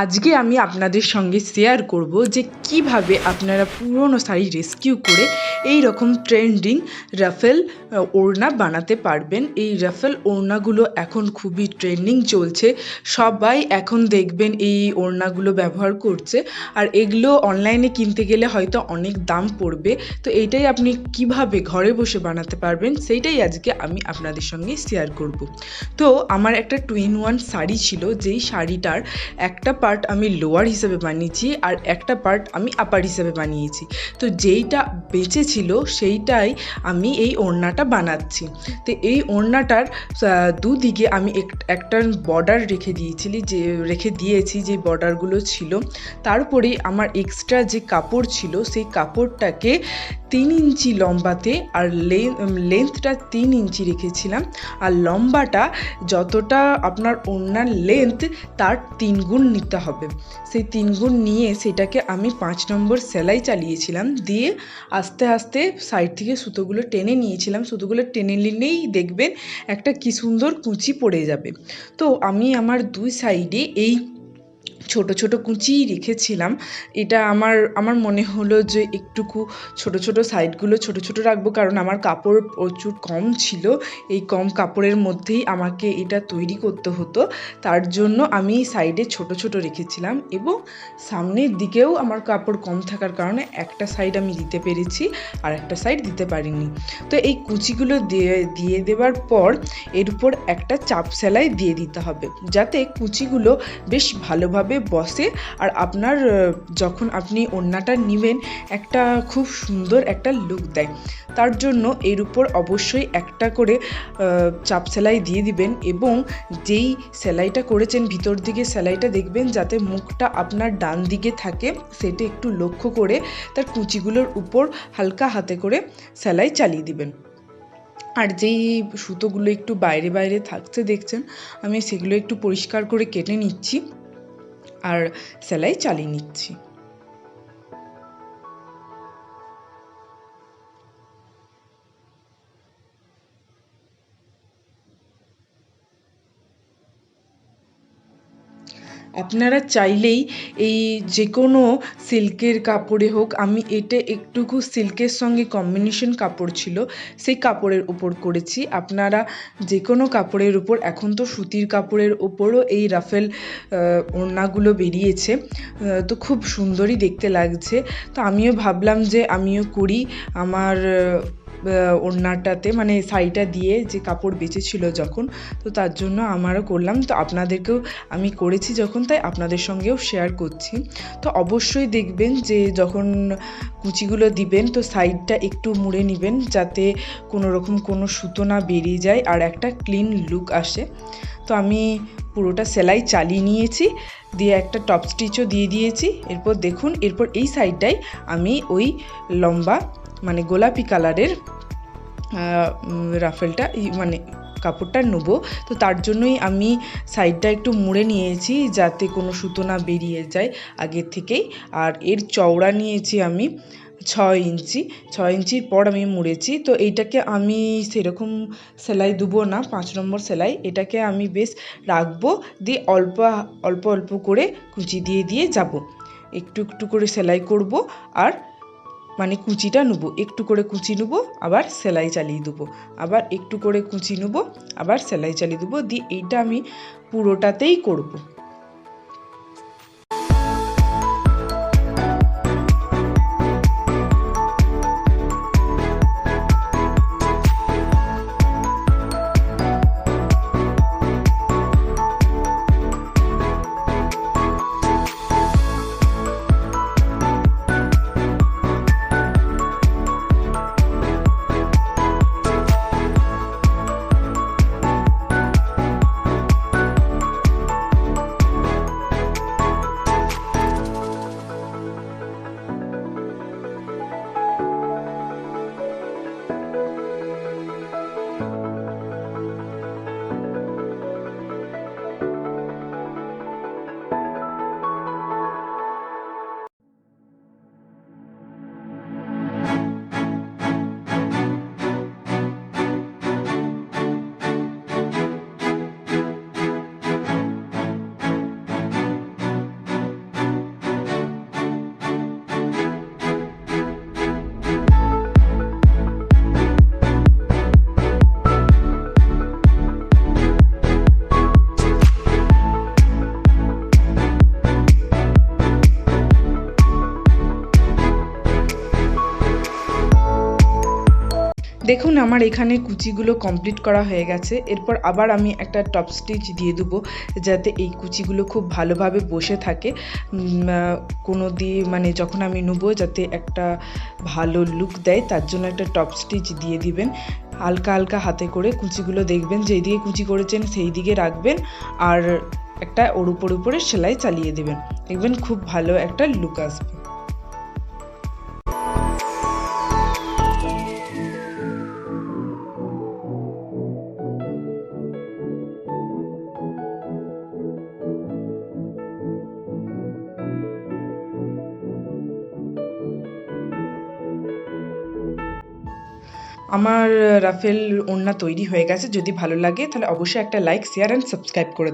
আজকে আমি আপনাদের সঙ্গে শেয়ার করব যে কিভাবে আপনারা পুরনো শাড়ি রেস্কিউ করে এই রকম ট্রেন্ডিং রাফেল ওড়না বানাতে পারবেন। এই রাফেল ওড়নাগুলো এখন খুবই ট্রেন্ডিং চলছে, সবাই এখন দেখবেন এই ওড়নাগুলো ব্যবহার করছে। আর এগুলো অনলাইনে কিনতে গেলে হয়তো অনেক দাম পড়বে, তো এইটাই আপনি কিভাবে ঘরে বসে বানাতে পারবেন সেইটাই আজকে আমি আপনাদের সঙ্গে শেয়ার করব। তো আমার একটা 2-in-1 শাড়ি ছিল, যেই শাড়িটার একটা পার্ট আমি লোয়ার হিসেবে বানিয়েছি আর একটা পার্ট আমি আপার হিসেবে বানিয়েছি। তো যেইটা বেঁচে ছিল সেইটাই আমি এই ওড়নাটা বানাচ্ছি। তো এই ওড়নাটার দুদিকে আমি একটা বর্ডার রেখে দিয়েছি যে বর্ডারগুলো ছিল। তারপরে আমার এক্সট্রা যে কাপড় ছিল সেই কাপড়টাকে 3 ইঞ্চি লম্বাতে আর লেন্থটা 3 ইঞ্চি রেখেছিলাম। আর লম্বাটা যতটা আপনার ওড়নার লেন্থ তার 3 গুণ নিতে হবে। সেই 3 গুণ নিয়ে সেটাকে আমি 5 নম্বর সেলাই চালিয়েছিলাম, দিয়ে আস্তে আস্তে সাইড থেকে সুতোগুলো টেনে নিয়েছিলাম। সুতোগুলো টেনে নিলেই দেখবেন একটা কি সুন্দর কুঁচি পড়ে যাবে। তো আমি আমার 2 সাইডে এই ছোট ছোট কুঁচি রেখেছিলাম। এটা আমার মনে হলো যে একটুকু ছোট ছোট সাইডগুলো ছোট ছোট রাখবো, কারণ আমার কাপড় প্রচুর কম ছিল। এই কম কাপড়ের মধ্যেই আমাকে এটা তৈরি করতে হতো, তার জন্য আমি সাইডে ছোট ছোট রেখেছিলাম। এবং সামনের দিকেও আমার কাপড় কম থাকার কারণে একটা সাইড আমি দিতে পেরেছি আর একটা সাইড দিতে পারিনি। তো এই কুচিগুলো দিয়ে দেওয়ার পর এর উপর একটা চাপ সেলাই দিয়ে দিতে হবে, যাতে কুচিগুলো বেশ ভালোভাবে বসে। আর আপনার যখন আপনি ওড়নাটা নেবেন একটা খুব সুন্দর একটা লুক দেয়। তার জন্য এর উপর অবশ্যই একটা করে চাপ সেলাই দিয়ে দিবেন। এবং যেই সেলাইটা করেছেন ভিতর দিকে সেলাইটা দেখবেন যাতে মুখটা আপনার ডান দিকে থাকে, সেটা একটু লক্ষ্য করে তার কুচিগুলোর উপর হালকা হাতে করে সেলাই চালিয়ে দিবেন। আর যেই সুতোগুলো একটু বাইরে বাইরে থাকছে দেখছেন, আমি সেগুলো একটু পরিষ্কার করে কেটে নিচ্ছি আর সেলাই চালিয়ে নিচ্ছি। আপনারা চাইলেই এই যে কোনো সিল্কের কাপড়ে হোক, আমি এটা একটুকু সিল্কের সঙ্গে কম্বিনেশন কাপড় ছিল সেই কাপড়ের উপর করেছি। আপনারা যে কোনো কাপড়ের উপর, এখন তো সুতির কাপড়ের উপরও এই রাফেল ওড়নাগুলো বেরিয়েছে, তো খুব সুন্দরই দেখতে লাগছে। তো আমিও ভাবলাম যে আমিও করি আমার ওড়নাটাতে, মানে শাড়িটা দিয়ে যে কাপড় বেঁচেছিল যখন, তো তার জন্য আমারও করলাম। তো আপনাদেরকেও আমি করেছি যখন, তাই আপনাদের সঙ্গেও শেয়ার করছি। তো অবশ্যই দেখবেন যে যখন কুচিগুলো দিবেন তো সাইডটা একটু মুড়ে নেবেন, যাতে কোনো রকম কোনো সুতো না বেরিয়ে যায় আর একটা ক্লিন লুক আসে। তো আমি পুরোটা সেলাই চালিয়ে নিয়েছি, দিয়ে একটা টপ স্টিচও দিয়ে দিয়েছি। এরপর দেখুন, এরপর এই সাইডটাই আমি ওই লম্বা মানে গোলাপি কালারের রাফেলটা মানে কাপড়টা নেবো। তো তার জন্যই আমি সাইডটা একটু মুড়ে নিয়েছি, যাতে কোনো সুতো না বেরিয়ে যায় আগের থেকেই। আর এর চওড়া নিয়েছি আমি 6 ইঞ্চি। 6 ইঞ্চির পর আমি মুড়েছি। তো এইটাকে আমি সেরকম সেলাই দেবো না, 5 নম্বর সেলাই, এটাকে আমি বেশ রাখবো, দিয়ে অল্প অল্প অল্প করে কুচি দিয়ে দিয়ে যাব। একটু একটু করে সেলাই করব, আর মানে কুচিটা নেবো, একটু করে কুচি নেবো, আবার সেলাই চালিয়ে দেবো, আবার একটু করে কুচি নেবো, আবার সেলাই চালিয়ে দেবো, দিয়ে এইটা আমি পুরোটাতেই করব। দেখুন আমার এখানে কুচিগুলো কমপ্লিট করা হয়ে গেছে। এরপর আবার আমি একটা টপ স্টিচ দিয়ে দেবো, যাতে এই কুচিগুলো খুব ভালোভাবে বসে থাকে। কোনো দিয়ে মানে যখন আমি নেবো যাতে একটা ভালো লুক দেয়, তার জন্য একটা টপ স্টিচ দিয়ে দিবেন। হালকা হালকা হাতে করে কুচিগুলো দেখবেন যেই দিকে কুচি করেছেন সেই দিকে রাখবেন, আর একটা ওর উপরে সেলাই চালিয়ে দেবেন, দেখবেন খুব ভালো একটা লুক আসবে। আমার রাফেল ওড়না তৈরি হয়ে গেছে। যদি ভালো লাগে তাহলে অবশ্যই একটা লাইক, শেয়ার অ্যান্ড সাবস্ক্রাইব করে